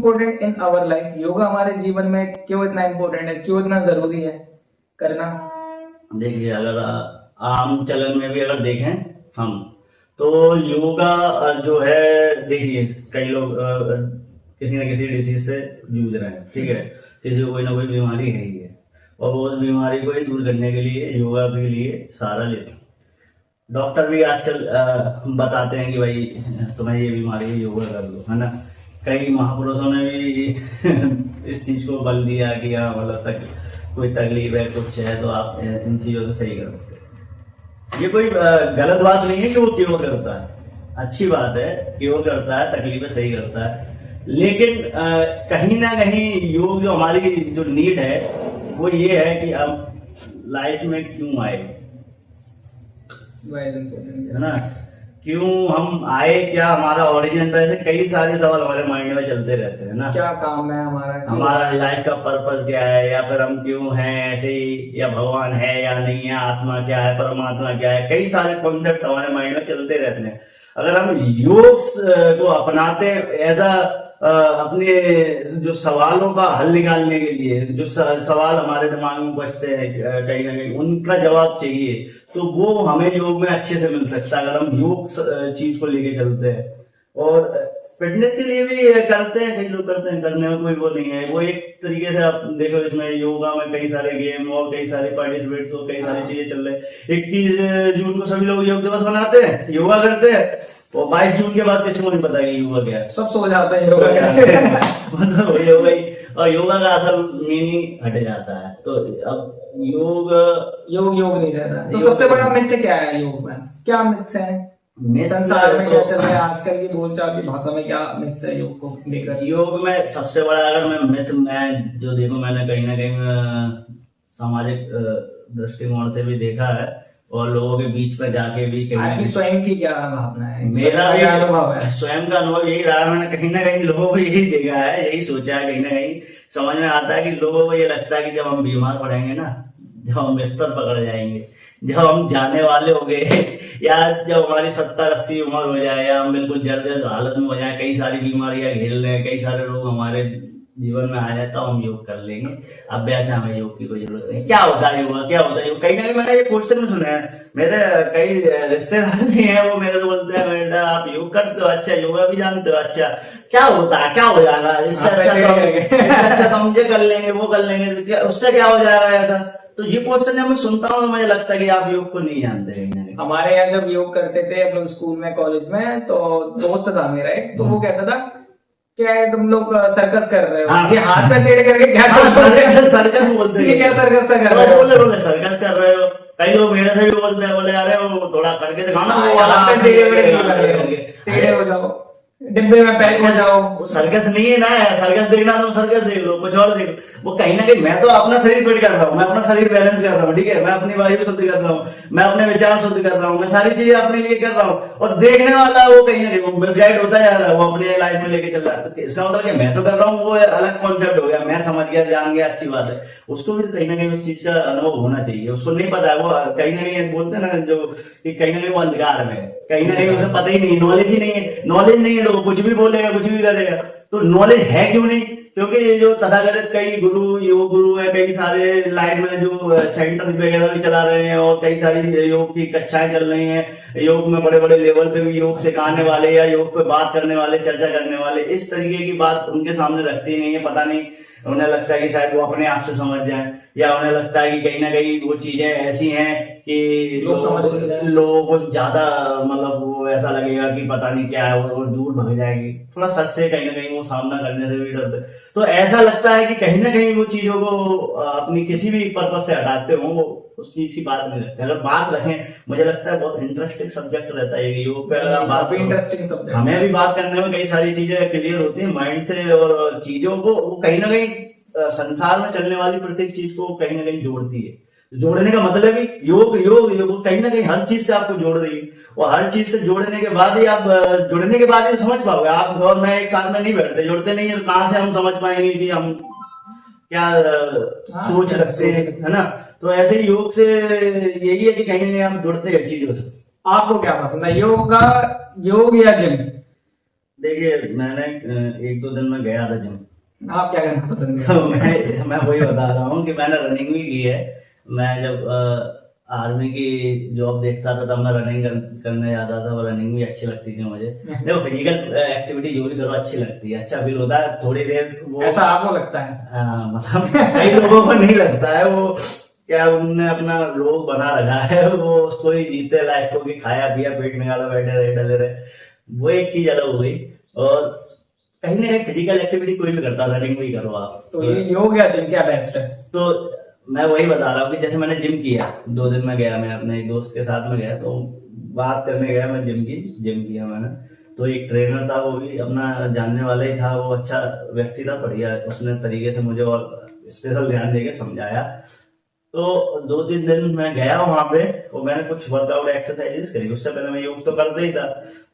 Important in our life? Yoga हमारे जीवन में क्यों इतना इम्पोर्टेंट है, क्यों इतना जरूरी है करना? देखिए, अगर आम चलन में भी अगर देखें हम, तो योगा जो है, देखिए कई लोग किसी न किसी डिसीज से जूझ रहे हैं, ठीक है, किसी को कोई ना कोई बीमारी है ही है, और वो उस बीमारी को ही दूर करने के लिए योगा के लिए सहारा लेते हैं। डॉक्टर भी आजकल बताते हैं कि भाई तुम्हें ये बीमारी है, योगा कर लो, है ना। कई महापुरुषों ने भी इस चीज को बल दिया कि हाँ, मतलब कोई तकलीफ है, कुछ है, तो आप इन चीजों से सही करो। ये कोई गलत बात नहीं है कि वो क्यों करता है, अच्छी बात है कि वो करता है, तकलीफें सही करता है, लेकिन कहीं ना कहीं योग जो हमारी जो नीड है वो ये है कि अब लाइफ में क्यों आए, है ना, क्यों हम आए, क्या हमारा ओरिजिन था। ऐसे कई सारे सवाल हमारे माइंड में चलते रहते हैं ना। क्या काम है हमारा, हमारा लाइफ का पर्पस क्या है, या फिर हम क्यों हैं ऐसे ही, या भगवान है या नहीं है, आत्मा क्या है, परमात्मा क्या है, कई सारे कॉन्सेप्ट हमारे माइंड में चलते रहते हैं। अगर हम योग को अपनाते एज अपने जो सवालों का हल निकालने के लिए, जो सवाल हमारे दिमाग में बचते हैं कहीं ना कहीं, उनका जवाब चाहिए, तो वो हमें योग में अच्छे से मिल सकता है अगर हम योग चीज को लेके चलते हैं। और फिटनेस के लिए भी करते हैं, कई लोग करते हैं, करने में कोई वो नहीं है। वो एक तरीके से आप देखो, इसमें योगा में कई सारे गेम और कई सारे पार्टिसिपेट, तो कई सारी चीजें चल रही है। 21 जून को सभी लोग योग दिवस मनाते हैं, योगा करते हैं, और 22 जून के बाद किसी को नहीं पता कि योगा क्या है, सब सो जाते हैं योगा मतलब योगा ही, और योगा का असल मीनिंग हट जाता है। तो अब योग नहीं रहता। तो सबसे बड़ा मिथ क्या है योग में? क्या मिथ्स है संसार में, क्या चल रहा है आजकल की बोलचाल की भाषा में, क्या मिथ्स है योग को लेकर? योग में सबसे बड़ा अगर मैं जो देखूं, मैंने कहीं ना कहीं सामाजिक दृष्टिकोण से भी देखा है, और लोगों के बीच में जाके भी आपकी स्वयं की क्या भावना है? मेरा भी अनुभव है, स्वयं का अनुभव यही रहा। मैंने कहीं ना कहीं लोगों को यही देखा है, यही सोचा है, कहीं ना कहीं समझ में आता है कि लोगों को ये लगता है कि जब हम बीमार पड़ेंगे ना, जब हम बिस्तर पकड़ जाएंगे, जब हम जाने वाले हो गए, या जब हमारी 70-80 उम्र हो जाए, या हम बिल्कुल जर्जर हालत में हो जाए, कई सारी बीमारियां घेर लें, कई सारे रोग हमारे जीवन में आ जाए, तो हम योग कर लेंगे। अब वैसे हमें योग की कोई जरूरत नहीं। क्या होता है योग, क्या होता है योग? कहीं ना कहीं मैंने ये क्वेश्चन में सुना है, मेरे कई रिश्तेदार भी हैं, वो मेरे से बोलते हैं, बेटा आप योग करते हो, अच्छा, योगा भी जानते हो, अच्छा, क्या होता है, क्या हो जाएगा, इससे अच्छा तो हम ये कर लेंगे, वो कर लेंगे, तो उससे क्या हो जाएगा ऐसा? तो ये क्वेश्चन जब मैं सुनता हूँ, मुझे लगता है कि आप योग को नहीं जानते हैं। हमारे यहाँ जब योग करते थे हम लोग स्कूल में, कॉलेज में, तो दोस्त था मेरा एक, तो वो कहता था क्या है तुम लोग सर्कस कर रहे हो? हाँ, ये हाथ में टेढ़े करके क्या सर्कस बोलते हैं, क्या सर्कस कर रहे हो? बोले सर्कस कर रहे हो। कई लोग मेरे से भी बोलते हैं, बोले अरे वो थोड़ा करके दिखाना, वो वाला टेढ़े हो जाओ, डिब्बे में पैक हो जाओ। वो सर्कस नहीं है ना, सर्कस देखना तो सर्कस देख लो, कुछ और देख लो। वो कहीं ना कहीं, मैं तो अपना शरीर फिट कर रहा हूँ, मैं अपना शरीर बैलेंस कर रहा हूँ, ठीक है, मैं अपनी वायु शुद्ध कर रहा हूँ, मैं अपने विचार शुद्ध कर रहा हूँ, मैं सारी चीजें अपने लिए कर रहा हूँ, और देखने वाला वो कहीं ना कहीं मिसगाइड होता जा रहा है, वो अपने लाइफ में लेके चल रहा है। तो इसका मतलब मैं तो कर रहा हूँ, वो अलग कॉन्सेप्ट हो गया, मैं समझ गया, जान गया, अच्छी बात है। उसको भी कहीं ना कहीं उस चीज का अनुभव होना चाहिए। उसको नहीं पता है, वो कहीं ना कहीं बोलते हैं ना, जो कहीं ना कहीं वो अंधकार में, कहीं ना कहीं उसे पता ही नहीं, नॉलेज ही नहीं है, नॉलेज नहीं है तो कुछ भी बोलेगा, कुछ भी करेगा। तो नॉलेज है क्यों नहीं? क्योंकि ये जो तथाकथित कई गुरु, योग गुरु है, कई सारे लाइन में जो सेंटर वगैरह भी चला रहे हैं, और कई सारी योग की कक्षाएं चल रही हैं, योग में बड़े बड़े लेवल पे भी योग सिखाने वाले, या योग पे बात करने वाले, चर्चा करने वाले, इस तरीके की बात उनके सामने रखती नहीं है। पता नहीं, उन्हें लगता है कि शायद वो अपने आप से समझ जाए, या उन्हें लगता है कि कहीं ना कहीं वो चीजें ऐसी हैं कि लोगों को ज्यादा, मतलब वो ऐसा लगेगा कि पता नहीं क्या है, वो दूर भाग जाएगी। थोड़ा सच से कहीं ना कहीं वो सामना करने से भी डरते, तो ऐसा लगता है कि कहीं ना कहीं वो चीजों को अपनी किसी भी पर्पज से हटाते हो, वो उस चीज की बात नहीं रखते। अगर बात रखें, मुझे लगता है बहुत इंटरेस्टिंग सब्जेक्ट रहता है योग पे। अगर बात, इंटरेस्टिंग सब्जेक्ट, हमें भी बात करने में कई सारी चीजें क्लियर होती है माइंड से, और चीजों को वो कहीं ना कहीं संसार में चलने वाली प्रत्येक चीज को कहीं ना कहीं जोड़ती है। जोड़ने का मतलब ही योग कहीं ना कहीं हर चीज से आपको जोड़ रही है, और हर चीज से जोड़ने के बाद ही आप जुड़ने के बाद ही समझ पाओगे। आप और मैं एक साथ में नहीं बैठते, जुड़ते नहीं है, कहां से हम समझ पाएंगे कि हम क्या सोच रखते हैं, है ना। तो ऐसे ही योग से यही है कि कहीं ना कहीं हम जुड़ते हैं चीजों से। आपको क्या पसंद है, योग या जिम? देखिए मैंने एक दो दिन में गया था जिम। आप क्या करना पसंद तो है? मैं वही बता रहा हूँ कि मैंने रनिंग भी की है। मैं जब आर्मी की जॉब देखता था तब मैं रनिंग करने जाता था, और रनिंग भी अच्छी लगती थी मुझे। देखो फिजिकल एक्टिविटी जो भी करो अच्छी लगती है, अच्छा फील होता है थोड़ी देर वो। ऐसा आपको लगता है? मतलब कई लोगों को नहीं लगता है, वो क्या उनने अपना रोग बना रखा है, वो उसको ही जीते लाइफ को, कि खाया पिया पेट निकाला बैठे रहे डले रहे, वो एक चीज अलग हो गई। और कहीं ना कहीं फिजिकल एक्टिविटी कोई भी करता, रनिंग भी करो आप तो ये योग या जिम क्या बेस्ट है? तो मैं वही बता रहा हूँ कि जैसे मैंने जिम किया 2 दिन में गया, मैं अपने एक दोस्त के साथ में गया, तो बात करने गया मैं जिम किया मैंने। तो एक ट्रेनर था, वो भी अपना जानने वाला ही था, वो अच्छा व्यक्ति था, बढ़िया उसने तरीके से मुझे और स्पेशल ध्यान देके समझाया। तो 2-3 दिन मैं गया वहां पे, और मैंने कुछ वर्कआउट एक्सरसाइजेस करी। उससे पहले मैं योग तो करता ही था,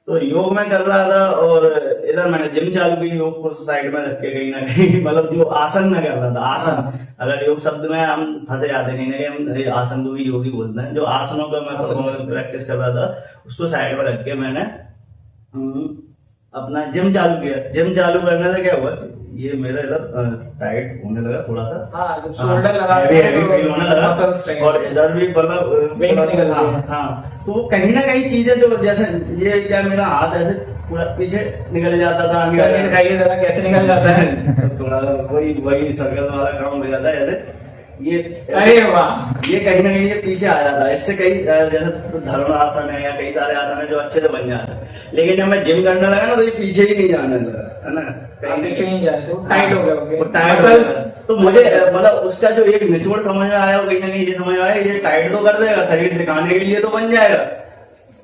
तो योग मैं कर रहा था, और इधर मैंने जिम चालू की, योग को साइड में रख के कहीं ना कहीं मतलब जो आसन में कर रहा था, आसन, अगर योग शब्द में हम फंसे जाते हैं कहीं ना कहीं, हम आसन को भी योग ही बोलते हैं, जो आसनों का मैं प्रैक्टिस कर रहा था उसको साइड में रख के मैंने अपना जिम चालू किया। जिम चालू करने से क्या हुआ, ये मेरा इधर टाइट होने लगा थोड़ा सा, हाँ, जब शोल्डर लगा हैवी फील होने लगा, मसल्स टाइट, और इधर भी मतलब वेट्स निकल रहे हैं। हाँ, तो कहीं ना कहीं चीजें जो जैसे ये क्या, मेरा हाथ ऐसे पूरा पीछे निकल जाता था, आगे ये दिखाइए जरा कैसे निकल जाता है। थोड़ा सा वही सर्कल वाला काम हो जाता है ऐसे, ये अरे वाह, ये कहीं ना कहीं ये पीछे आ जाता है। इससे कई जैसे धर्मासन है या कई सारे आसन है जो अच्छे से बन जाते हैं, लेकिन जब मैं जिम करने लगा ना तो ये पीछे ही नहीं जाने लगा, है ना, कहीं ना पीछे नहीं जा रहे, तो टाइट हो गया वो टाइट हो गया। तो मुझे मतलब उसका जो एक निचोड़ समझ में आया, वो कहीं ना कहीं ये समझ में आया, ये टाइट तो कर देगा, शरीर दिखाने के लिए तो बन जाएगा,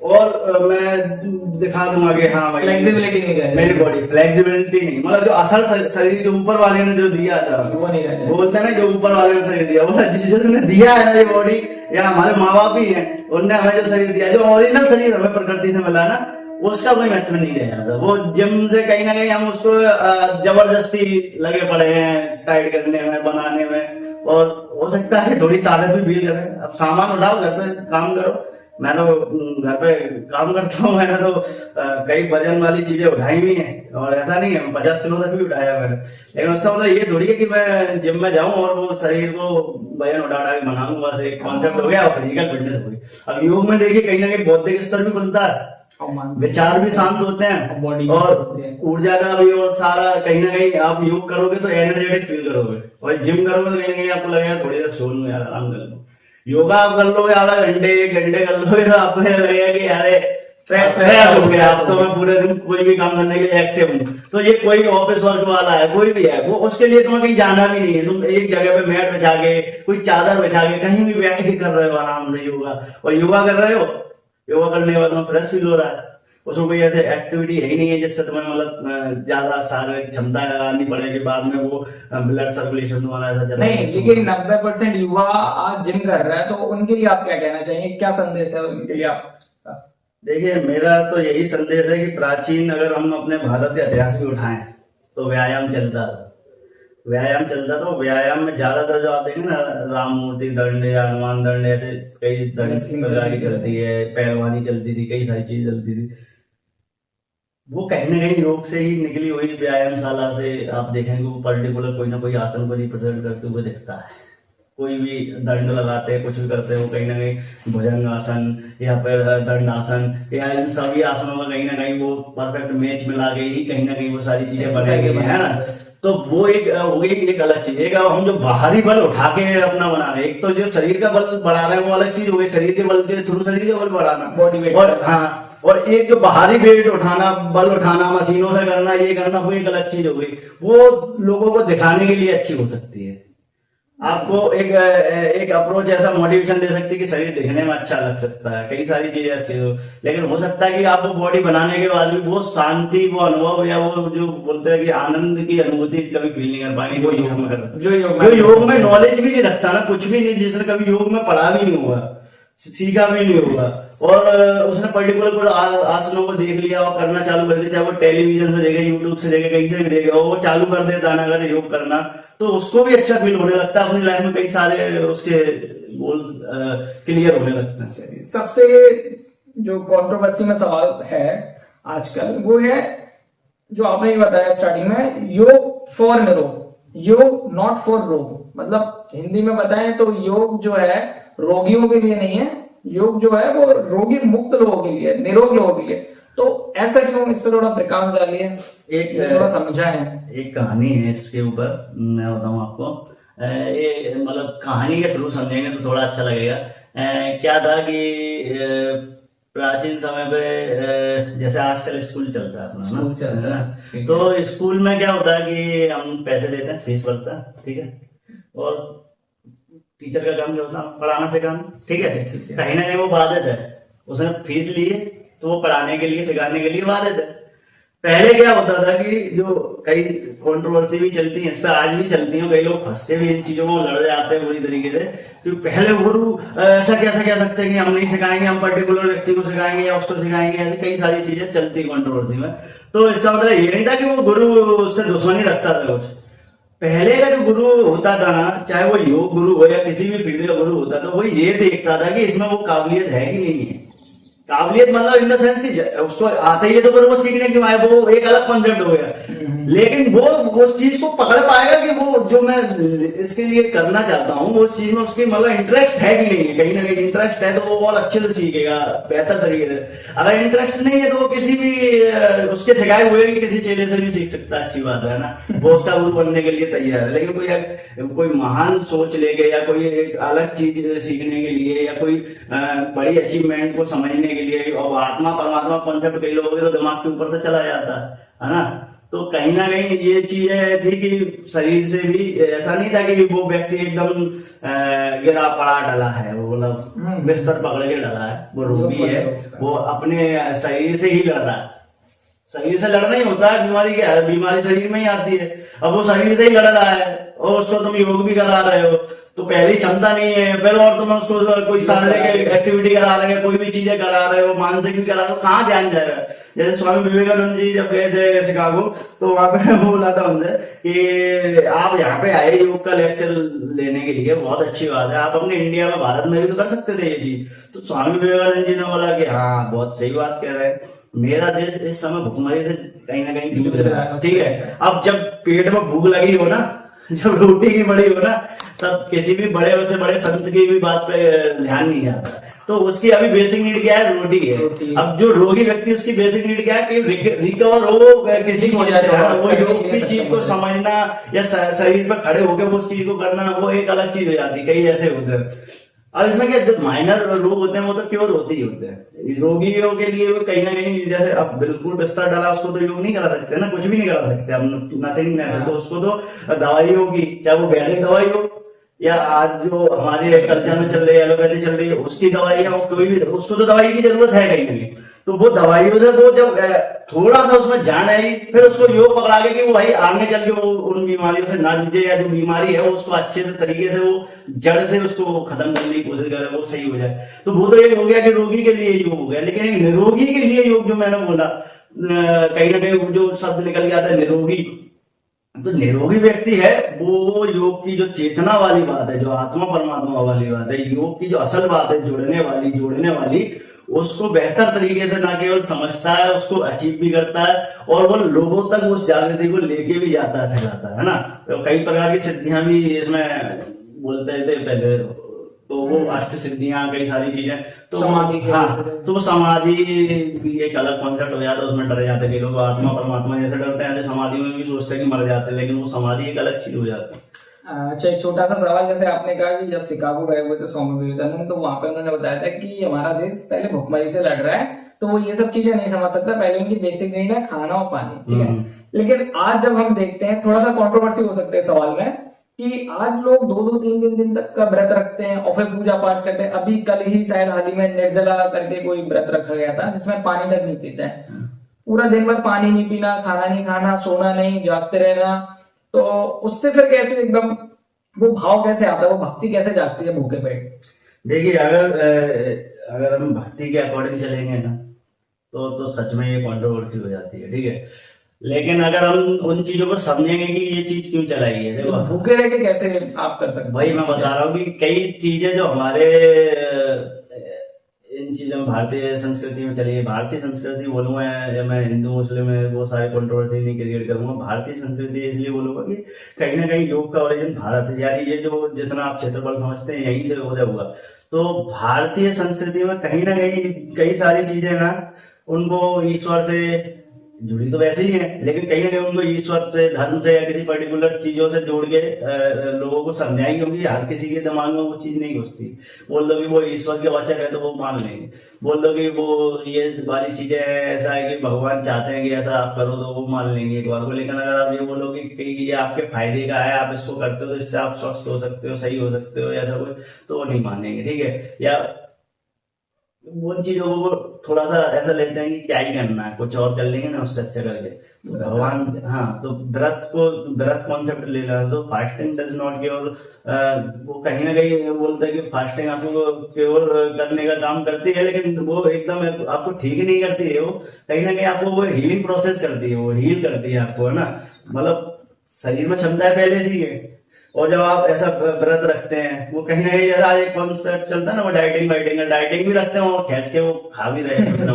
और मैं दिखा दूंगा कि हाँ भाई फ्लेक्सिबिलिटी नहीं रह मेरी बॉडी फ्लेक्सिबिलिटी नहीं, मतलब जो असल शरीर जो ऊपर वाले ने जो दिया था वो नहीं रह वो बोलते हैं ना, जो ऊपर वाले ने शरीर दिया, वो जिसने दिया है ना ये बॉडी, या हमारे माँ बाप ही है, उनने हमें जो शरीर दिया, जो ओरिजिनल शरीर हमें प्रकृति से मिला ना, उसका कोई महत्व नहीं रह जाता। वो जिम से कहीं ना कहीं हम उसको जबरदस्ती लगे पड़े हैं टाइट करने में, बनाने में, और हो सकता है थोड़ी ताकत भी फील करें। अब सामान उठाओ, घर पे काम करो, मैं तो घर पे काम करता हूँ, मैंने तो कई वजन वाली चीजें उठाई हुई हैं, और ऐसा नहीं है 50 किलो तक भी उठाया मैंने, लेकिन उसका मतलब ये थोड़ी है कि मैं जिम में जाऊं और वो शरीर को वजन उठा के बनाऊं, बस एक कॉन्सेप्ट हो गया और फिजिकल फिटनेस हो गई। अब योग में देखिए कहीं ना कहीं बौद्धिक स्तर भी खुलता है, विचार भी शांत होते हैं, और ऊर्जा का भी, और सारा कहीं ना कहीं आप योग करोगे तो एनर्जेटिक फील करोगे, और जिम करोगे तो कहीं ना कहीं आपको लगेगा थोड़ी देर सो लूं यार, आराम कर लूं। योगा आप कर लोगे आधा घंटे 1 घंटे कर लोगे तो आपको लगेगा कि यार फ्रेश हो गया, अब तो मैं पूरे दिन कोई भी काम करने के लिए एक्टिव हूँ। तो ये कोई ऑफिस वर्क वाला है, कोई भी है, वो उसके लिए तुम्हें कहीं जाना भी नहीं है, तुम एक जगह पे मैट बिछा के, कोई चादर बिछा के कहीं भी बैठ के कर रहे हो आराम से योगा, और योगा कर रहे हो, योगा करने के बाद तुम्हें फ्रेश फील हो रहा है। उसमें कोई ऐसे एक्टिविटी है ही नहीं है जिससे तुम्हें मतलब ज्यादा शारीरिक क्षमता लगानी पड़ेगी, बाद में वो ब्लड सर्कुलेशन तुम्हारा ऐसा चला नहीं। लेकिन 90% युवा आज जिम कर रहा है, तो उनके लिए आप क्या कहना चाहेंगे, क्या संदेश है उनके लिए आप? देखिए मेरा तो यही संदेश है कि प्राचीन अगर हम अपने भारत का इतिहास भी उठाएं तो व्यायाम चलता था, तो व्यायाम में ज्यादातर जो आप देखें ना, राम मूर्ति दंड या हनुमान दंड, ऐसे कई दंड प्रकार की चलती है, पहलवानी चलती थी, कई सारी चीजें चलती थी, वो कहीं ना कहीं योग से ही निकली हुई व्यायामशाला से। आप देखेंगे वो पर्टिकुलर कोई ना कोई आसन को रिप्रेजेंट करते हुए दिखता है, कोई भी दंड लगाते हैं, कुछ भी करते हैं, वो कहीं ना कहीं भुजंग आसन या फिर दंड आसन, या इन सभी आसनों में कहीं ना कहीं वो परफेक्ट मैच मिला के ही कहीं ना कहीं वो सारी चीजें बनेगी, है ना। तो वो एक हो गई एक अलग चीज। एक हम जो बाहरी बल उठा के अपना बना रहे हैं, एक तो जो शरीर का बल बढ़ा रहे हैं वो अलग चीज हो गई, शरीर के बल के थ्रू शरीर का बल बढ़ाना, बॉडी वेट, और हाँ, और एक जो बाहरी वेट उठाना, बल उठाना, मशीनों से करना, ये करना, वो एक अलग चीज हो गई। वो लोगों को दिखाने के लिए अच्छी हो सकती है, आपको एक अप्रोच ऐसा मोटिवेशन दे सकती है कि शरीर दिखने में अच्छा लग सकता है, कई सारी चीजें अच्छी हो, लेकिन हो सकता है कि आप वो बॉडी बनाने के बाद भी वो शांति, वो अनुभव, या वो जो बोलते हैं कि आनंद की अनुभूति कभी फील नहीं कर पाएंगे वो योग में कर, जो योग में नॉलेज भी नहीं रखता ना, कुछ भी नहीं, जिसने कभी योग में पढ़ा भी नहीं हुआ, सीखा भी नहीं होगा, और उसने पर्टिकुलर कोई आसनों को देख लिया और करना चालू कर दिया, चाहे वो टेलीविजन से देखे, यूट्यूब से देखे, कहीं से भी देखे, और वो चालू कर देता ना अगर योग करना, तो उसको भी अच्छा फील होने लगता है, अपनी लाइफ में कई सारे उसके गोल क्लियर होने लगते हैं। सबसे जो कंट्रोवर्सी में सवाल है आजकल वो है जो आपने भी बताया स्टार्टिंग में, योग फॉर निरोग, योग नॉट फॉर रोग, मतलब हिंदी में बताएं तो योग जो है रोगियों के लिए नहीं है, योग जो है वो रोगी मुक्त लोगों के लिए, निरोग लोगों के लिए। तो ऐसा क्यों, इस पे थोड़ा प्रकाश डालिए, एक थोड़ा समझाएं। एक कहानी है इसके ऊपर, मैं बताऊं आपको। ये मतलब कहानी के थ्रू समझेंगे तो थोड़ा अच्छा लगेगा। क्या था कि प्राचीन समय पे जैसे आजकल स्कूल चलता है अपना ना, स्कूल चलता है, ना? ठीक तो स्कूल में क्या होता है कि हम पैसे देते हैं, फीस भरता है, ठीक है, और टीचर का काम जो होता है पढ़ाना सिखाना, ठीक है। कहीं ना कहीं वो बाधित है, उसने फीस ली है तो वो पढ़ाने के लिए सिखाने के लिए बाधित है। पहले क्या होता था कि जो कई कंट्रोवर्सी भी चलती है, इस पर आज भी चलती है, कई लोग फंसते भी इन चीजों में, लड़ जाते हैं बुरी तरीके से कि पहले गुरु ऐसा कैसे कह सकते हैं कि हम नहीं सिखाएंगे, हम पर्टिकुलर व्यक्ति को सिखाएंगे या उसको सिखाएंगे, ऐसी कई सारी चीजें चलती कंट्रोवर्सी में। तो इसका मतलब ये नहीं था कि वो गुरु उससे दुश्मनी रखता था कुछ। पहले का जो गुरु होता था ना, चाहे वो योग गुरु हो या किसी भी फील्ड का गुरु होता था, वो ये देखता था कि इसमें वो काबिलियत है कि नहीं है। काबिलियत मतलब इन द सेंस कि उसको आता ही है तो फिर वो सीखने क्यों आए, वो एक अलग कॉन्सेप्ट हो गया। लेकिन वो उस चीज को पकड़ पाएगा कि वो जो मैं इसके लिए करना चाहता हूँ वो उस चीज में उसकी मतलब इंटरेस्ट है कि नहीं है। कहीं ना कहीं इंटरेस्ट है तो वो और अच्छे से सीखेगा, बेहतर तरीके से। अगर इंटरेस्ट नहीं है तो वो किसी भी उसके सिखाए हुए किसी चेले से भी सीख सकता है, अच्छी बात है ना, वो उसका गुरु बनने के लिए तैयार है। लेकिन कोई महान सोच लेके या कोई एक अलग चीज सीखने के लिए या कोई बड़ी अचीवमेंट को समझने के लिए, और आत्मा परमात्मा कॉन्सेप्ट कई लोगों के तो दिमाग के ऊपर से चला जाता है ना। तो कहीं ना कहीं ये चीजें थी कि शरीर से भी ऐसा नहीं था कि वो व्यक्ति एकदम गिरा पड़ा डला है, वो मतलब बिस्तर पकड़ के डला है, वो रोगी है, वो अपने शरीर से ही लड़ रहा है। शरीर से लड़ना ही होता है, बीमारी क्या है, बीमारी शरीर में ही आती है। अब वो शरीर से ही लड़ रहा है और उसको तुम योग भी करा रहे हो तो पहली क्षमता नहीं है, फिर और तुम उसको कोई शारीरिक एक्टिविटी करा रहे हो, कोई भी चीजें करा रहे हो, मानसिक भी करा रहे हो, कहाँ ध्यान जाएगा। जैसे स्वामी विवेकानंद जी जब गए थे शिकागो तो वहां पे बोला था उनसे कि आप यहाँ पे आए योग का लेक्चर लेने के लिए, बहुत अच्छी बात है, आप अपने इंडिया में भारत में भी तो कर सकते थे ये चीज। तो स्वामी विवेकानंद जी ने बोला कि हाँ बहुत सही बात कह रहे हैं, मेरा देश इस समय भूखमरी से कहीं ना कहीं जूझ रहा है, ठीक है। अब जब पेट में भूख लगी हो ना, जब रोटी की बड़ी हो ना, तब किसी भी बड़े से बड़े संत की भी बात पे ध्यान नहीं आता। तो उसकी अभी बेसिक नीड क्या है, रोटी है। अब जो रोगी व्यक्ति उसकी बेसिक नीड क्या है कि रिकवर हो किसी चीज से, वो योग की चीज को समझना या शरीर पर खड़े होकर उस चीज को करना, वो एक अलग चीज हो जाती है। कई ऐसे होते हैं। और इसमें क्या जो माइनर रोग होते हैं वो तो क्योर होते ही होते हैं। रोगियों के लिए कहीं ना कहीं जैसे अब बिल्कुल बिस्तर डाला उसको तो योग नहीं करा सकते ना, कुछ भी नहीं करा सकते, अब नथिंग है, तो उसको तो दवाई होगी, चाहे वो वैदिक दवाई हो या आज जो हमारे कल्चर में चल रही है एलोपैथी चल रही है उसकी दवाई, या कोई भी, उसको तो दवाई की जरूरत है कहीं ना कहीं। तो वो दवाइयों से वो जब थोड़ा सा उसमें जान आई, फिर उसको योग पकड़ा के कि वो भाई आगे चल के वो उन बीमारियों से ना जूझे, या जो बीमारी है उसको अच्छे से तरीके से वो जड़ से उसको खत्म करने की कोशिश करे, वो सही हो जाए। तो वो तो ये हो गया कि रोगी के लिए योग हो गया। लेकिन एक निरोगी के लिए योग जो मैंने बोला, कहीं ना कहीं जो शब्द निकल के आता है निरोगी, तो निरोगी व्यक्ति है वो योग की जो चेतना वाली बात है, जो आत्मा परमात्मा वाली बात है, योग की जो असल बात है, जोड़ने वाली उसको बेहतर तरीके से ना केवल समझता है, उसको अचीव भी करता है और वो लोगों तक उस जागृति को लेके भी जाता है, फैलाता है ना। तो कई प्रकार की सिद्धियां भी इसमें बोलते थे पहले, तो वो अष्ट सिद्धियां, कई सारी चीजें, तो समाधि, हाँ, तो समाधि भी एक अलग कॉन्सेप्ट हो जाता है, उसमें डर जाते हैं लोग, आत्मा परमात्मा जैसे डरते हैं, समाधि में भी सोचते हैं कि मर जाते हैं, लेकिन वो समाधि एक अलग चीज हो जाती है। अच्छा, एक छोटा सा सवाल, जैसे आपने कहा कि जब शिकागो गए हुए थे स्वामी विवेकानंद, तो वहां पे उन्होंने बताया था कि हमारा देश पहले भुखमरी से लड़ रहा है, तो वो ये सब चीजें नहीं समझ सकता, पहले उनकी बेसिक नीड है खाना और पानी, ठीक है। लेकिन आज जब हम देखते हैं, थोड़ा सा कंट्रोवर्सी हो सकता है सवाल में, कि आज लोग 2-2 3 दिन तक का व्रत रखते हैं और फिर पूजा पाठ करते हैं। अभी कल ही शायद हाल ही में निर्जला करके कोई व्रत रखा गया था जिसमें पानी तक नहीं पीते हैं, पूरा दिन भर पानी नहीं पीना, खाना नहीं खाना, सोना नहीं, जागते रहना। तो उससे फिर कैसे एकदम वो भाव कैसे आता है, वो भक्ति कैसे जागती है भूखे पेट? देखिए, अगर हम भक्ति के अकॉर्डिंग चलेंगे ना तो सच में ये कंट्रोवर्सी हो जाती है, ठीक है। लेकिन अगर हम उन चीजों को समझेंगे कि ये चीज क्यों चलाई है, देखो भूखे रह के कैसे आप कर सकते हैं, भाई मैं बता रहा हूँ कि कई चीजें जो हमारे इन इन चीजों में, भारतीय संस्कृति में चलिए, भारतीय संस्कृति बोलूंगा या मैं हिंदू मुस्लिम में वो सारे कंट्रोवर्सी नहीं क्रिएट करूंगा। भारतीय संस्कृति इसलिए बोलूंगा कि कहीं ना कहीं योग का ओरिजिन भारत है, यानी ये जो जितना आप क्षेत्रफल समझते हैं यहीं से उदय हुआ। तो भारतीय संस्कृति में कहीं ना कहीं कई सारी चीजें ना उनको ईश्वर से जुड़ी तो वैसे ही है, लेकिन कहीं ना कहीं उनको ईश्वर से, धर्म से या किसी पर्टिकुलर चीजों से जोड़ के लोगों को समझाएंगे, क्योंकि हर किसी के दिमाग में वो चीज नहीं घुसती। बोल दो कि वो ईश्वर के वचन है तो वो मान लेंगे, बोल दो कि वो ये वाली चीजें है, ऐसा है कि भगवान चाहते हैं कि ऐसा आप करो तो वो मान लेंगे एक बार को। लेकिन अगर आप ये बोलो कि ये आपके फायदे का है, आप इसको करते हो तो इससे आप स्वस्थ हो सकते हो, सही हो सकते हो, ऐसा कुछ, तो वो नहीं मानेंगे, ठीक है। या उन चीजों को थोड़ा सा ऐसा लेते हैं कि क्या ही करना है, कुछ और कर लेंगे ना उससे अच्छा करके। तो भगवान, हाँ, तो व्रत कॉन्सेप्ट ले रहा है, तो फास्टिंग डज नॉट क्योर। वो कहीं ना कहीं बोलते हैं कि फास्टिंग आपको क्योर करने का काम करती है, लेकिन वो एकदम आपको ठीक नहीं करती है। वो कहीं ना कहीं आपको वो हीलिंग प्रोसेस करती है, वो हील करती है आपको, है ना। मतलब शरीर में क्षमता है पहले से ही है, और जब आप ऐसा व्रत रखते हैं, वो कहीं ना कहीं जैसा एक कॉन्सेप्ट चलता है ना, वो डाइटिंग भी रखते हैं, और खींच के वो खा भी रहे हैं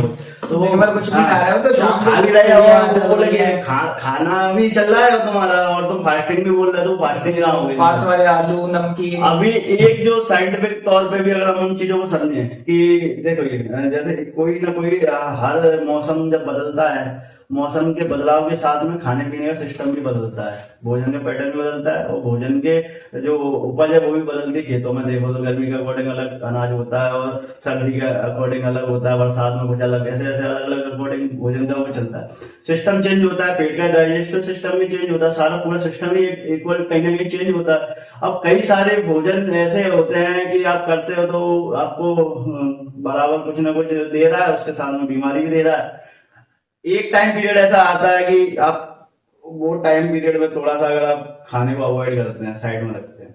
तो वो कुछ नहीं खा रहे हो तो शाम खा भी रहे हो, वो लगे खाना भी चल रहा है तुम्हारा, और तुम फास्टिंग भी बोल रहे हो, तो फास्टिंग ना हो गई, फास्ट वाले आलू नमकीन। अभी एक जो साइंटिफिक तौर पे भी अगर हम उन चीजों को समझे कि देखो ये जैसे कोई ना कोई हर मौसम जब बदलता है, मौसम के बदलाव के साथ में खाने पीने का सिस्टम भी बदलता है, भोजन का पैटर्न भी बदलता है, और भोजन के जो उपज है वो भी बदलती है। खेतों में देखो तो गर्मी के अकॉर्डिंग अलग अनाज होता है, और सर्दी के अकॉर्डिंग अलग होता है, बरसात में कुछ अलग, ऐसे ऐसे अलग अलग अकॉर्डिंग भोजन का वो चलता है। सिस्टम चेंज होता है, पेट का डाइजेस्टिव सिस्टम भी चेंज होता है, सारा पूरा सिस्टम ही इक्वल कहीं ना कहीं चेंज होता है। अब कई सारे भोजन ऐसे होते हैं कि आप करते हो तो आपको बराबर कुछ ना कुछ दे रहा है, उसके साथ में बीमारी भी दे रहा है। एक टाइम पीरियड ऐसा आता है कि आप वो टाइम पीरियड में थोड़ा सा अगर आप खाने को अवॉइड करते हैं, साइड में रखते हैं,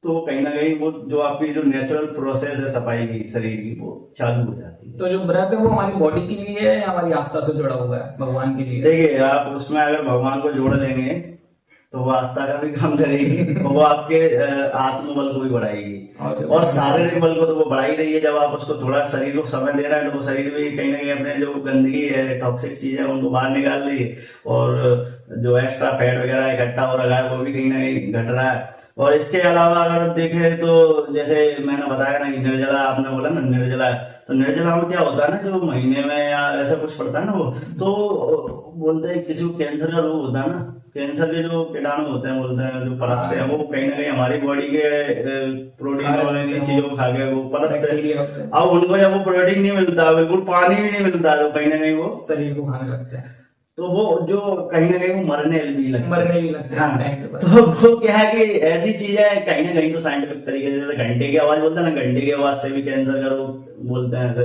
तो कहीं ना कहीं वो जो आपकी जो नेचुरल प्रोसेस है सफाई की शरीर की, वो चालू हो जाती है। तो जो व्रत है वो हमारी बॉडी के लिए है या हमारी आस्था से जुड़ा हुआ है, भगवान के लिए? देखिए, आप उसमें अगर भगवान को जोड़ लेंगे तो वो आस्था का भी काम करेगी, और वो आपके आत्मबल को भी बढ़ाएगी, और शारीरिक बल को तो वो बढ़ा ही रही है। जब आप उसको थोड़ा शरीर को समय दे रहे हैं, तो वो शरीर भी कहीं ना कहीं अपने जो गंदगी है, टॉक्सिक चीजें उनको बाहर निकाल रही है, और जो एक्स्ट्रा फैट वगैरह इकट्ठा हो रहा है वो भी कहीं ना कहीं घट रहा है। और इसके अलावा अगर देखें तो जैसे मैंने बताया ना कि निर्जला, आपने बोला ना निर्जला, तो निर्जला में क्या होता है ना, जो महीने में या ऐसा कुछ पड़ता है ना, वो तो बोलते हैं किसी को कैंसर का रोग होता है ना, कैंसर के जो कीटाणु होते हैं, बोलते हैं जो पनपते हैं, वो कहीं ना कहीं हमारी बॉडी के प्रोटीन वाली चीजों को खा के वो पनपते हैं। अब उनको जब वो प्रोटीन नहीं मिलता, बिल्कुल पानी भी नहीं मिलता, तो कहीं ना कहीं वो शरीर को खाने लगते हैं, तो वो जो कहीं ना कहीं वो मरने भी लगते हैं। हाँ। तो वो क्या है कि ऐसी चीजें कहीं ना कहीं तो साइंटिफिक तरीके से, जैसे घंटे की आवाज बोलते हैं ना, घंटे की आवाज से भी कैंसर का रोग बोलते हैं,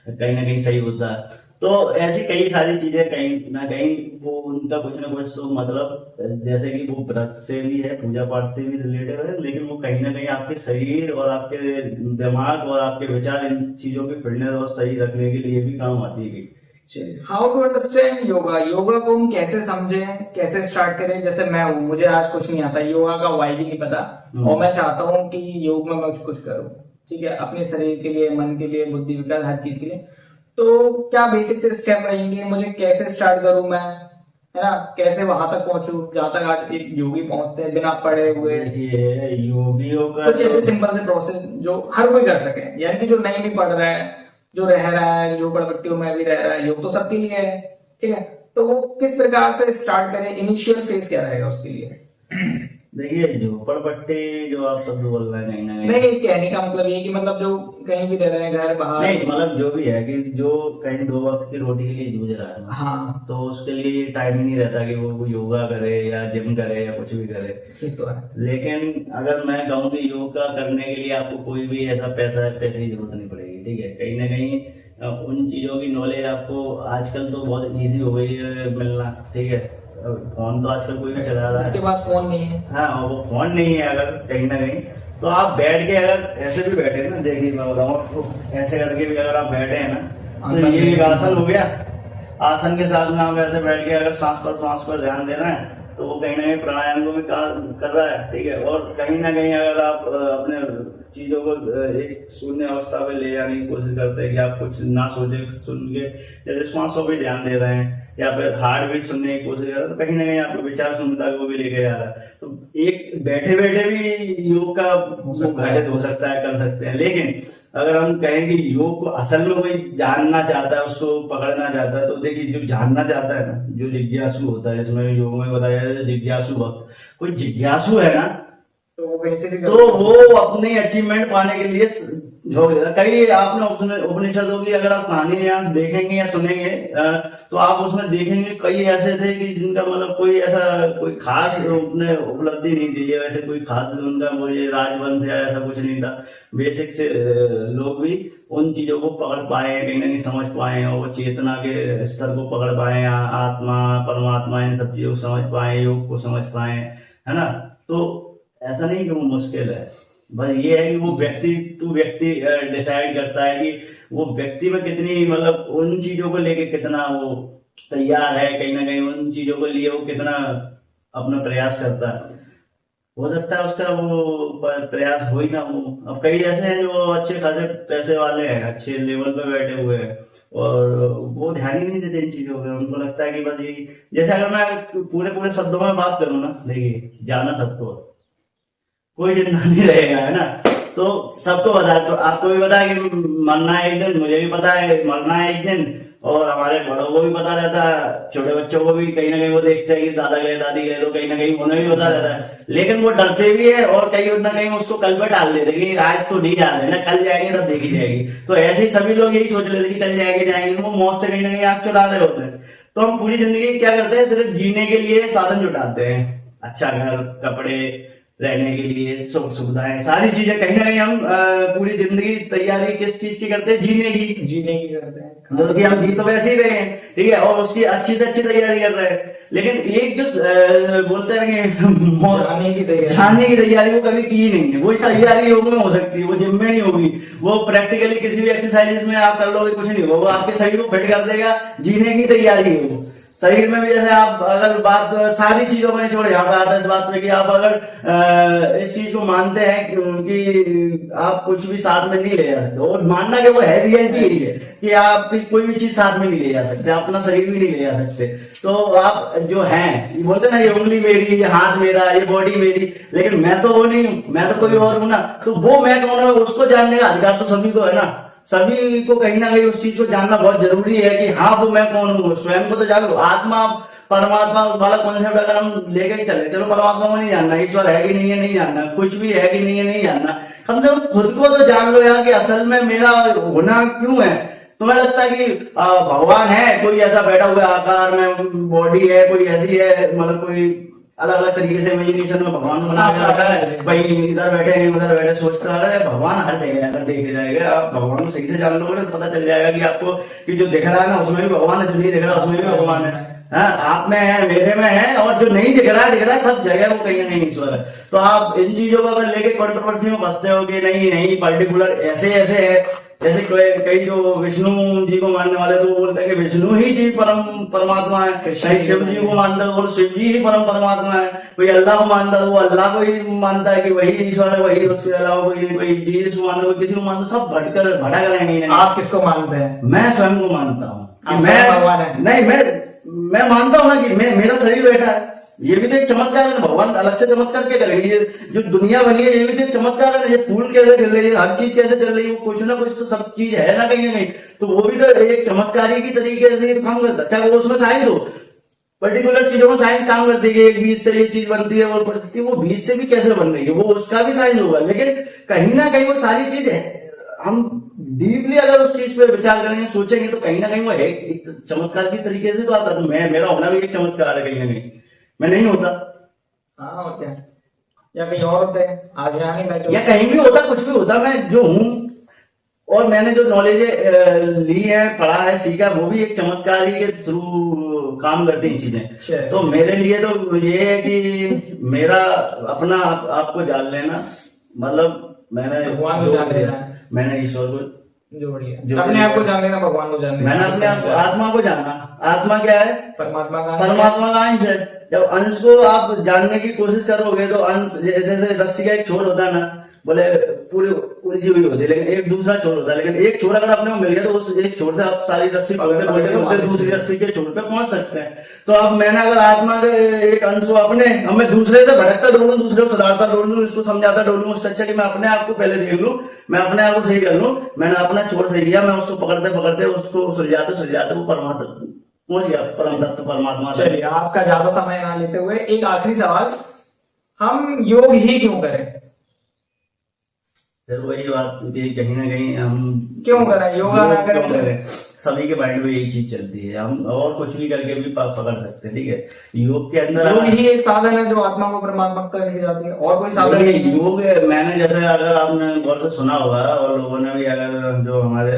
कहीं ना कहीं सही होता है। तो ऐसी कई सारी चीजें कहीं ना कहीं वो उनका कुछ ना कुछ तो मतलब, जैसे कि वो व्रत से भी है, पूजा पाठ से भी रिलेटेड है, लेकिन वो कहीं ना कहीं आपके शरीर और आपके दिमाग और आपके विचार, इन चीजों की फिटनेस और सही रखने के लिए भी काम आती है। How to understand yoga, yoga को हम कैसे समझें, कैसे स्टार्ट करें? जैसे मैं हूँ, मुझे आज कुछ नहीं आता, योगा का वाई भी नहीं पता, और मैं चाहता हूँ कि योग में मैं कुछ करूँ, ठीक है, अपने शरीर के लिए, मन के लिए, बुद्धि विकास, हर चीज के लिए। तो क्या बेसिक से स्टेप रहेंगे, मुझे कैसे स्टार्ट करूँ मैं, है ना, कैसे वहां तक पहुंचूं जहां तक आज एक योगी पहुंचते हैं बिना पढ़े हुए? योगियों का कुछ ऐसे सिंपल से प्रोसेस जो हर कोई कर सके, यानी कि जो नहीं भी पढ़ रहा है, जो रह रहा है, जो झोपड़पट्टियों में भी रह रहा है, योग तो सबके लिए है, ठीक है, तो वो किस प्रकार से स्टार्ट करें, इनिशियल फेज क्या रहेगा उसके लिए? देखिए, झोपड़पट्टी जो आप शब्द बोल रहे हैं, कहीं ना कहीं नहीं, कहने का मतलब ये कि मतलब जो कहीं भी रह रहे हैं, घर बाहर, नहीं, मतलब जो भी है कि जो कहीं 2 वक्त की रोटी के लिए जूझ रहा है, हाँ, तो उसके लिए टाइम ही नहीं रहता कि वो योगा करे या जिम करे या कुछ भी करे। ठीक तो है, लेकिन अगर मैं कहूँ कि योगा करने के लिए आपको कोई भी ऐसा पैसे की जरूरत नहीं पड़ेगी, ठीक है। कहीं ना कहीं उन चीजों की नॉलेज आपको आजकल तो बहुत ईजी हो गई है मिलना, ठीक है। फोन तो आजकल कोई भी चला रहा है, जिसके पास फोन नहीं है, हाँ, वो फोन नहीं है, अगर कहीं ना कहीं तो आप बैठ के, अगर ऐसे भी बैठे ना, देखिए मैं बताऊँ आपको, ऐसे करके भी अगर आप बैठे हैं ना, तो ये एक आसन हो गया। आसन के साथ में आप ऐसे बैठ के अगर सांस पर ध्यान देना है, तो वो कहीं ना कहीं प्राणायाम को भी कर रहा है, ठीक है। और कहीं ना कहीं अगर आप अपने चीजों को एक शून्य अवस्था पे ले जाने की कोशिश करते हैं कि आप कुछ ना सोचे, सुन के जैसे श्वासों पे ध्यान दे रहे हैं या फिर हार्ट बीट सुनने की कोशिश कर रहे हैं, तो कहीं ना कहीं आपको विचार क्षमता को भी लेके जा रहा है। तो एक बैठे बैठे भी योग का घटित हो सकता है, कर सकते हैं। लेकिन अगर हम कहें कि योग को असल में कोई जानना चाहता है, उसको पकड़ना चाहता है, तो देखिए जो जानना चाहता है ना, जो जिज्ञासु होता है, इसमें योग में बताया जाता है जिज्ञासु भक्त, कोई जिज्ञासु है ना, तो वो कहीं से भी तो वो अपनी अचीवमेंट पाने के लिए झोंक देता। कई आपने उपनिषदों की अगर आप कहानी यहाँ देखेंगे या सुनेंगे तो आप उसमें देखेंगे कई ऐसे थे कि जिनका मतलब कोई ऐसा कोई खास उन्हें उपलब्धि नहीं थी, या वैसे कोई खास उनका वो ये राजवंश या ऐसा कुछ नहीं था। बेसिक से लोग भी उन चीजों को पकड़ पाए, कहीं ना कहीं समझ पाए, और वो चेतना के स्तर को पकड़ पाए, आत्मा परमात्मा इन सब चीजों को समझ पाए, योग को समझ पाए, है ना। तो ऐसा नहीं कि वो मुश्किल है, बस ये है कि वो व्यक्ति टू व्यक्ति डिसाइड करता है कि वो व्यक्ति में कितनी मतलब उन चीजों को लेके कितना वो तैयार है, कहीं ना कहीं उन चीजों को लिए वो कितना अपना प्रयास करता है। हो सकता है उसका वो प्रयास हो ही ना हो। अब कई ऐसे हैं जो अच्छे खासे पैसे वाले हैं, अच्छे लेवल पे बैठे हुए हैं, और वो ध्यान ही नहीं देते इन चीजों पे। उनको लगता है कि बस ये, जैसे अगर मैं पूरे शब्दों में बात करूँ ना, देखिए जाना सबको, कोई जिंदा नहीं रहेगा, है ना। तो सबको पता है, तो आपको भी पता है कि मरना है एक दिन, मुझे भी पता है मरना है एक दिन, और हमारे बड़ों को भी पता रहता है, छोटे बच्चों को भी कहीं ना कहीं वो देखते हैं कि दादा गए दादी गए, तो कहीं ना कहीं उन्हें भी पता रहता है। लेकिन वो डरते भी है, और कहीं ना कहीं उसको कल पे डाल देते कि आज तो नहीं जा रहे ना, कल जाएंगे तब देखी जाएगी। तो ऐसे ही सभी लोग यही सोच लेते कि कल जाएंगे, वो मौत से कहीं ना कहीं आग चुरा रहे होते हैं। तो हम पूरी जिंदगी क्या करते हैं, सिर्फ जीने के लिए साधन जुटाते हैं, अच्छा घर, कपड़े, रहने के लिए सुख सुविधाएं, सारी चीजें। कहीं ना कहीं हम पूरी जिंदगी तैयारी किस चीज की करते हैं, जीने की करते हैं, क्योंकि हम जी तो वैसे ही रहे हैं, ठीक है, और उसकी अच्छी से अच्छी तैयारी कर रहे हैं। लेकिन एक जो बोलते हैं जाने की तैयारी वो कभी की नहीं है। वही तैयारी योग में हो सकती है, वो जिम में नहीं होगी, वो प्रैक्टिकली किसी भी एक्सरसाइज में आप कर लोगे कुछ नहीं होगा, वो आपके शरीर को फिट कर देगा। जीने की तैयारी है वो शरीर में भी। जैसे आप अगर बात सारी चीजों में छोड़, यहाँ पे आता है इस बात पे कि आप अगर इस चीज को मानते हैं कि आप कुछ भी साथ में नहीं ले जा सकते, और मानना कि वो है रियलिटी यही है कि आप कोई भी चीज साथ में नहीं ले जा सकते, अपना शरीर भी नहीं ले जा सकते। तो आप जो हैं, बोलते ना ये उंगली मेरी, ये हाथ मेरा, ये बॉडी मेरी, लेकिन मैं तो वो नहीं हूँ, मैं तो कोई और हूँ ना। तो वो मैं कौन है, उसको जानने का अधिकार तो सभी को है ना। सभी को कहीं ना कहीं उस चीज को जानना बहुत जरूरी है कि हाँ वो मैं कौन हूँ, स्वयं को तो जान लो। आत्मा परमात्मा वाला कॉन्सेप्ट अगर हम लेके चले, चलो परमात्मा को नहीं जानना, ईश्वर है कि नहीं है नहीं जानना, कुछ भी है कि नहीं है नहीं जानना, कम से कम खुद को तो जान लो यार कि असल में मेरा होना क्यों है। तुम्हें लगता है कि भगवान है, कोई ऐसा बैठा हुआ आकार में बॉडी है, कोई ऐसी है, मतलब कोई अलग अलग तरीके से इमेजिनेशन में भगवान को बना के रखा है, भाई इधर बैठे नहीं उधर बैठे, सोचता है भगवान हर जगह अगर देखे जाएगा। आप भगवान को सही से जान लोगे तो पता चल जाएगा कि आपको कि जो दिख रहा है ना उसमें भी भगवान है, जो नहीं दिख रहा उसमें भी भगवान है। हाँ, आप में है, मेरे में है, और जो नहीं दिख रहा है सब जगह वो कहीं नहीं ईश्वर है। तो आप इन चीजों को अगर लेके कंट्रोवर्सी में फंसते हो कि नहीं पर्टिकुलर ऐसे है, जैसे कई जो विष्णु जी को मानने वाले तो वो बोलते हैं कि विष्णु ही जी परमात्मा है, कहीं शिव जी को मानता है वो शिव जी ही परम परमात्मा है, कोई अल्लाह को मानता है वो अल्लाह को ही मानता है कि वही ईश्वर है, वही, उसके अलावा कोई जीसस को मानता है, किसी को मानता, सब भटक रहेंगे। आप किसको मानते हैं? मैं स्वयं को मानता हूँ, मैं मैं मानता हूँ ना कि मेरा शरीर बैठा है, ये भी तो एक चमत्कार है। भगवान अलग से चमत्कार क्या करेंगे, ये जो दुनिया बनी है ये भी तो एक चमत्कार है। ये फूल कैसे खिल रही है, हर चीज कैसे चल रही है, वो कुछ ना कुछ तो सब चीज है ना कहीं ना कहीं, तो वो भी तो एक चमत्कारी की तरीके से काम करता है। चाहे वो उसमें साइंस हो, पर्टिकुलर चीजों में साइंस काम करती है, एक बीज से ये चीज बनती है और बनती है, वो बीज से भी कैसे बन रही है वो उसका भी साइंस होगा। लेकिन कहीं ना कहीं वो सारी चीज है, हम डीपली अगर उस चीज पे विचार करेंगे, सोचेंगे, तो कहीं ना कहीं वो है एक चमत्कार की तरीके से तो आता है। तो मेरा होना भी एक चमत्कार है, कहीं ना कहीं मैं नहीं होता। हाँ, और क्या, या कहीं और होता है, आज यहाँ नहीं बैठे, या कहीं भी होता, कुछ भी होता, मैं जो हूँ और मैंने जो नॉलेज ली है, पढ़ा है, सीखा, वो भी एक चमत्कार ही के थ्रू काम करती हैं चीजें। तो मेरे लिए तो ये है कि मेरा अपना आपको जान लेना, मतलब मैंने भगवान को जान लेना, मैंने ईश्वर को जो बढ़िया, अपने आप को जान लेना, भगवान को जान लेना, मैंने अपने आत्मा को जानना। आत्मा क्या है? परमात्मा का परमात्मा का अंश है। जब अंश को आप जानने की कोशिश करोगे तो अंश, जैसे रस्सी का एक छोर होता है ना, बोले पूरी उलझी हुई होती है, लेकिन एक दूसरा छोर होता है, लेकिन एक छोर अगर अपने को मिल गया तो उस एक छोर से आप सारी रस्सी खोलते खोलते दूसरी रस्सी के छोर पे पहुंच सकते हैं। तो अब मैंने अगर आत्मा के एक अंश को अपने, अब मैं दूसरे से भटकता ढूंढूं, दूसरे को सुधारता ढूंढूं, इसको समझाता ढूंढूं, उससे अच्छा कि मैं अपने आप को पहले देख लूं, मैं अपने आप को सही कर लूं। मैंने अपना छोर सही किया, मैं उसको पकड़ते पकड़ते उसको सुलझाते वो परमात्मा पहुंच गया, परम तत्व परमात्मा। चलिए, आपका ज्यादा समय ना लेते हुए एक आखिरी सवाल, हम योग ही क्यों करें? फिर वही बात कि कहीं ना कहीं हम क्यों करें? योगा ना योग क्यों करें? करें? सभी के माइंड में यही चीज चलती है, हम और कुछ भी करके भी पकड़ सकते हैं, ठीक है। योग के अंदर योग ही एक साधन है जो आत्मा को परमात्मा तक लेके जाती है, और कोई साधन नहीं है। योग मैंने, जैसे अगर आपने गौर से सुना होगा और लोगों ने भी, अगर जो हमारे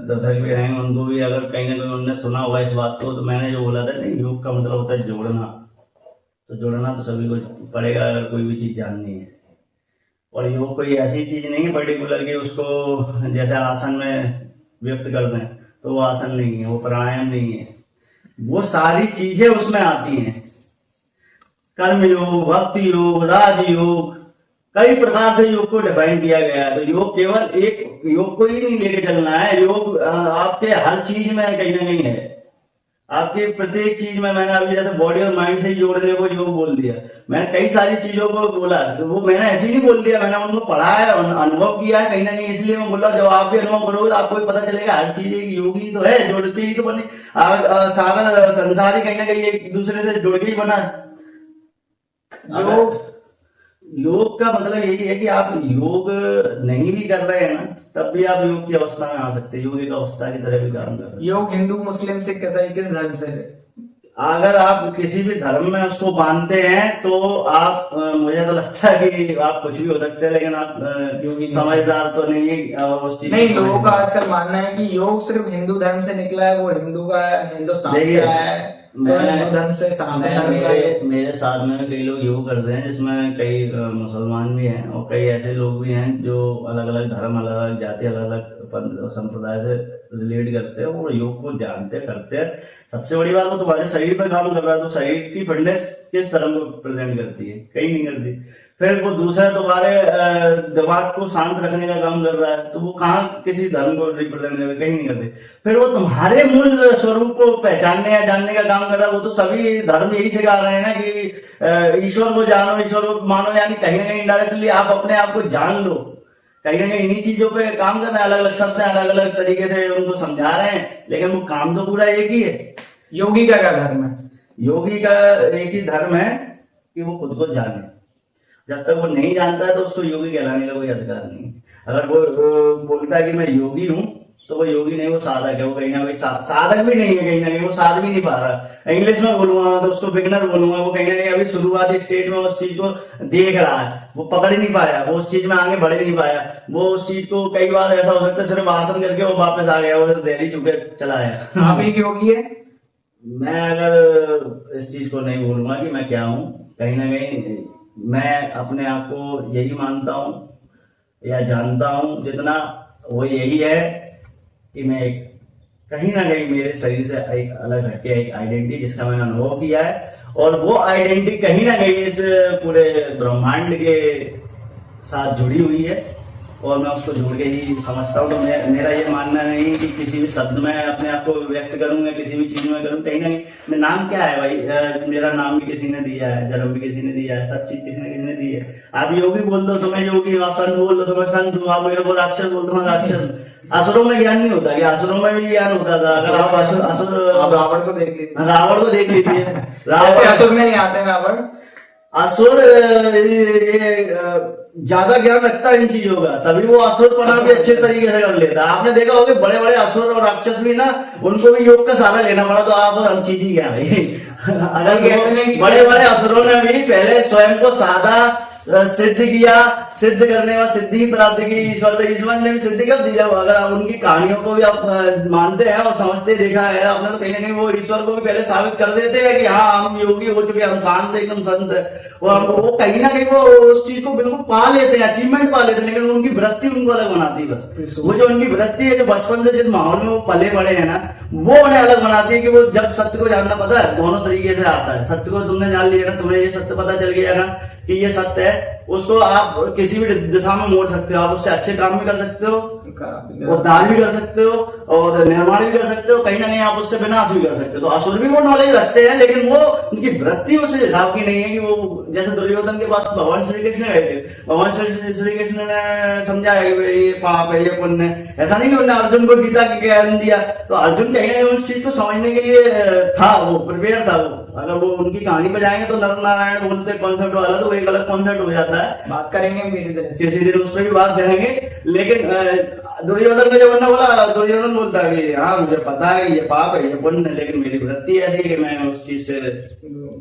दर्शक भी हैं उनको भी अगर कहीं ना कहीं उन्होंने सुना होगा इस बात को, तो मैंने जो बोला था नहीं, योग का मतलब होता है जोड़ना। तो जोड़ना तो सभी को पड़ेगा अगर कोई भी चीज जाननी है। और योग कोई ऐसी चीज नहीं है पर्टिकुलर कि उसको जैसे आसन में व्यक्त कर दें, तो वो आसन नहीं है, वो प्राणायाम नहीं है, वो सारी चीजें उसमें आती हैं। कर्म योग, भक्ति योग, राजयोग, कई प्रकार से योग को डिफाइन किया गया है। तो योग केवल एक योग को ही नहीं लेके चलना है, योग आपके हर चीज में कहीं ना कहीं है, आपकी प्रत्येक चीज में। मैंने अभी जैसे बॉडी और माइंड से जोड़ने को योग बोल दिया, मैंने कई सारी चीजों को बोला, तो वो मैंने ऐसे ही नहीं बोल दिया, मैंने उनको पढ़ा है, अनुभव किया है कहीं ना कहीं, इसलिए मैं बोल रहा हूँ जब आप भी अनुभव करोगे तो आपको भी पता चलेगा हर चीज एक योग ही तो है, जोड़ते ही तो बने। सारा संसार ही कहीं ना कहीं एक दूसरे से जुड़ के ही बना है। योग का मतलब यही है कि आप योग नहीं भी कर रहे हैं ना, तब भी आप योग की अवस्था में आ सकते हैं, योगिक अवस्था की तरह भी काम कर रहे हैं। योग हिंदू, मुस्लिम, सिख, ईसाई किस धर्म से है? अगर आप किसी भी धर्म में उसको मानते हैं तो आप, मुझे तो लगता है कि आप कुछ भी हो सकते हैं, लेकिन आप समझदार तो नहीं है उस चीज। नहीं, लोगों का आजकल मानना है कि योग सिर्फ हिंदू धर्म से निकला है, वो हिंदू का हिंदुस्तान से आया है, हिंदू धर्म से सनातन धर्म का है। मेरे साथ में कई लोग योग करते हैं, जिसमें कई मुसलमान भी हैं और कई ऐसे लोग भी हैं जो अलग अलग धर्म, अलग अलग जाति, अलग अलग संप्रदाय से रिलेट करते हैं, वो योग को जानते करते हैं। सबसे बड़ी बात, वो तुम्हारे शरीर पे काम कर रहा है, तो शरीर की फिटनेस किस धर्म को प्रेजेंट करती है? कहीं नहीं करती। फिर वो दूसरा तुम्हारे दिमाग को शांत रखने का काम कर रहा है, तो वो कहाँ किसी धर्म को रिप्रेजेंट कर, कहीं नहीं करते। फिर वो तुम्हारे मूल स्वरूप को पहचानने या जानने का काम कर रहा है, वो तो सभी धर्म यही सिखा रहे हैं ना कि ईश्वर को जानो, ईश्वर को मानो, यानी कहीं ना कहीं इनडायरेक्टली आप अपने आप को जान लो। कहीं ना कहीं इन्हीं चीजों पे काम कर रहे हैं, अलग अलग शब्द हैं, अलग अलग तरीके से उनको समझा रहे हैं, लेकिन वो काम तो पूरा एक ही है। योगी का क्या धर्म है? योगी का एक ही धर्म है कि वो खुद को जाने। जब तक वो नहीं जानता है तो उसको योगी कहलाने का कोई अधिकार नहीं। अगर वो बोलता है कि मैं योगी हूँ, तो वो योगी नहीं, वो साधक है। वो कहीं ना कहीं साधक भी नहीं है, कहीं ना कहीं वो साध भी नहीं पा रहा। इंग्लिश में बोलूंगा तो उसको बिगनर बोलूंगा, वो कहीं ना कहीं अभी शुरुआती स्टेज में उस चीज को देख रहा है, वो पकड़ ही नहीं पाया, वो उस चीज में आगे बढ़ ही नहीं पाया। वो उस चीज को, कई बार ऐसा हो सकता है सिर्फ आसन करके वो वापस आ गया, वो देरी चुके चला आया। आप एक योगी है? मैं अगर इस चीज को नहीं बोलूंगा कि मैं क्या हूँ, कहीं ना कहीं मैं अपने आप को यही मानता हूँ या जानता हूँ जितना, वो यही है कि मैं एक कहीं ना कहीं मेरे शरीर से एक अलग हटके एक आइडेंटिटी, जिसका मैंने अनुभव किया है, और वो आइडेंटिटी कहीं ना कहीं इस पूरे ब्रह्मांड के साथ जुड़ी हुई है, और मैं उसको जोड़ के ही समझता हूँ। तो मेरा ये मानना नहीं कि किसी भी शब्द में अपने आप को व्यक्त करूंगा, किसी भी चीज में करूँ। कहीं ना कहीं नाम क्या है भाई, मेरा नाम भी किसी ने दिया है, जन्म भी किसी ने दिया है, सब चीज किसी न किसी ने दी है। आप योगी बोल दो तो मैं योगी, आप संत बोल दो तो मैं संत हूँ, आप मेरे को राक्षस बोल दो मैं राक्षस। असुरों में ज्ञान नहीं होता, कि असुरों में भी ज्ञान होता था। अगर आप आप रावण को देख लीजिए, रावण को देख लीजिए, रावण असुर में नहीं आते। रावण असुर ज्यादा ज्ञान रखता है इन चीजों का, तभी वो असुरपना भी अच्छे तरीके से कर लेता है। आपने देखा होगा बड़े बड़े असुर और राक्षस भी ना, उनको भी योग का सहारा लेना पड़ा, तो आप हम चीज ही क्या भाई। अगर बड़े बड़े असुरों ने भी पहले स्वयं को साधा, सिद्ध किया, सिद्ध करने बाद सिद्धि ही प्राप्त की ईश्वर। तो ईश्वर ने भी सिद्धि कब दी? जब अगर आप उनकी कहानियों को भी आप मानते हैं और समझते देखा है आपने, तो कहीं ना कहीं वो ईश्वर को भी पहले साबित कर देते हैं कि हाँ हम योगी हो चुके, हम शांत एकदम संत है। और वो कहीं ना कहीं वो उस चीज को बिल्कुल पा लेते हैं, अचीवमेंट पा लेते हैं, लेकिन उनकी वृत्ति उनको अलग बनाती है। बस वो जो उनकी वृत्ति है, जो बचपन से जिस माहौल में वो पले बड़े हैं ना, वो उन्हें अलग बनाती है कि वो जब सत्य को जानना, पता है दोनों तरीके से आता है। सत्य को तुमने जान लिया ना, तुम्हें ये सत्य पता चल गया ना कि ये सत्य है, उसको आप किसी भी दिशा में मोड़ सकते हो। आप उससे अच्छे काम भी कर सकते हो, उद्धार भी कर सकते हो और निर्माण भी कर सकते हो, कहीं ना कहीं आप उससे विनाश भी कर सकते हो। तो असुर भी वो नॉलेज रखते हैं, लेकिन वो उनकी वृत्ति उस हिसाब की नहीं है कि वो जैसे दुर्योधन के पास भगवान श्री कृष्ण गए थे, भगवान श्री कृष्ण ने समझाया कि ये पाप है, ये पुण्य है। ऐसा नहीं कि उन्होंने अर्जुन को गीता की ज्ञान दिया, तो अर्जुन कहीं ना कहीं उस चीज को समझने के लिए था, वो प्रिपेयर था। वो अगर वो उनकी कहानी पे जाएंगे तो नर नारायण बोलते कॉन्सेप्ट वाला, तो वो एक अलग कॉन्सेप्ट हो जाता है। बात करेंगे हम किसी दिन उस पर भी बात करेंगे। लेकिन दुर्योधन का जब उन्होंने बोला, दुर्योधन बोलता है कि हाँ मुझे पता है ये पाप है, ये पुण्य है, लेकिन मेरी वृत्ति ऐसी है कि मैं उस चीज से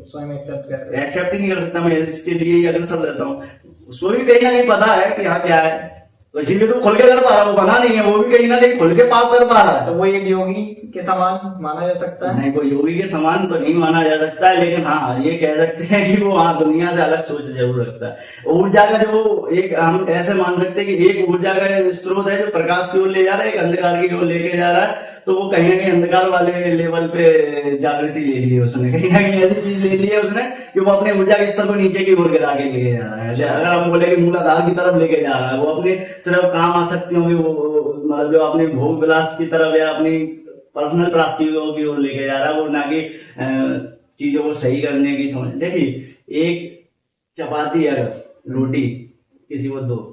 स्वयं एक्सेप्ट ही नहीं कर सकता, मैं इसके लिए ही अग्रसर रहता हूँ। उसको भी कहीं ना कहीं पता है कि हाँ क्या है, तो इसीलिए तो खुल के कर पा रहा है। वो बना नहीं है, वो भी कहीं ना कहीं खुल के पाप कर पा रहा है। तो वो एक योगी के समान माना जा सकता है? नहीं, कोई योगी के समान तो नहीं माना जा सकता है, लेकिन हाँ ये कह सकते हैं कि वो हाँ दुनिया से अलग सोच जरूर रखता है। ऊर्जा का जो एक हम ऐसे मान सकते हैं कि एक ऊर्जा का स्रोत है जो प्रकाश की ओर ले जा रहा है, एक अंधकार की ओर लेके जा रहा है। तो वो कहीं ना कहीं अंधकार वाले लेवल पे जागृति ले ली है उसने, कहीं ना कहीं ऐसी चीज ले ली है उसने कि वो अपने ऊर्जा के स्तर को नीचे की ओर गिरा के लेके जा रहा है। अगर हम बोले कि मूलाधार की तरफ लेके जा रहा है, वो अपने सिर्फ काम आसक्तियों की, मतलब जो अपने भोग विलास की तरफ या अपनी पर्सनल प्राप्तियों की ओर लेके जा रहा है, वो ना कि चीजों को सही करने की समझ। देखिए एक चपाती अगर रोटी किसी को दो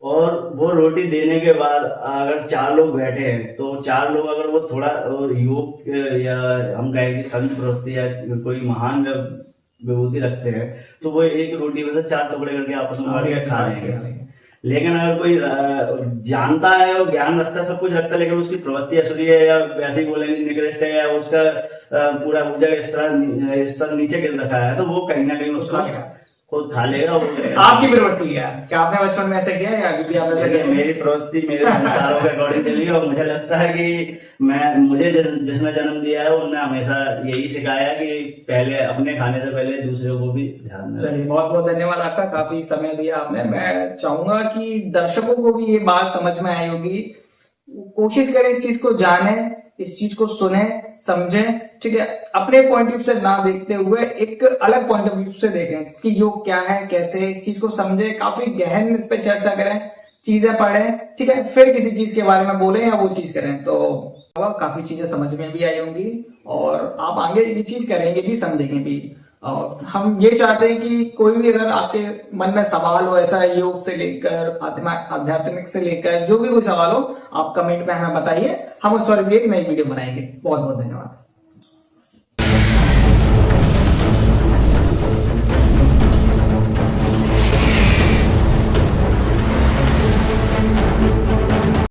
और वो रोटी देने के बाद अगर 4 लोग बैठे हैं, तो 4 लोग अगर वो थोड़ा योग या हम कहें कि संत प्रवृत्ति या कोई महान विभूति रखते हैं, तो वो एक रोटी में से 4 टुकड़े करके आपस में खा लेंगे। लेकिन अगर कोई जानता है और ज्ञान रखता है, सब कुछ रखता है, लेकिन उसकी प्रवृत्ति असुरी है या वैसे ही बोलेंगे निकृष्ट है, या उसका पूरा ऊर्जा का स्तर नीचे गिर रखा है, तो वो कहीं ना कहीं उसको खुद खा लेगा। आपकी प्रवृत्ति क्या है? क्या आपने बचपन में ऐसे किया या अभी भी आप ऐसे किया? मेरी प्रवृत्ति मेरे संस्कारों के अकॉर्डिंग चली है, और मुझे लगता है कि मुझे जिसने जन्म दिया है उन्होंने हमेशा यही सिखाया कि पहले अपने खाने से पहले दूसरों को भी ध्यान देना। चलिए बहुत बहुत धन्यवाद आपका, काफी समय दिया आपने। मैं चाहूंगा कि दर्शकों को भी ये बात समझ में आई होगी, कोशिश करें इस चीज को जाने, इस चीज को सुने, समझे, ठीक है, अपने पॉइंट ऑफ व्यू से ना देखते हुए एक अलग पॉइंट ऑफ व्यू से देखें कि योग क्या है, कैसे, इस चीज को समझे, काफी गहन इस पे चर्चा करें, चीजें पढ़ें, ठीक है, फिर किसी चीज के बारे में बोलें या वो चीज करें। तो काफी चीजें समझ में भी आई होंगी और आप आगे ये चीज करेंगे भी, समझेंगे भी। और हम ये चाहते हैं कि कोई भी अगर आपके मन में सवाल हो, ऐसा योग से लेकर आध्यात्मिक से लेकर जो भी कोई सवाल हो, आप कमेंट में हमें बताइए, हम उस पर भी एक नई वीडियो बनाएंगे। बहुत बहुत धन्यवाद।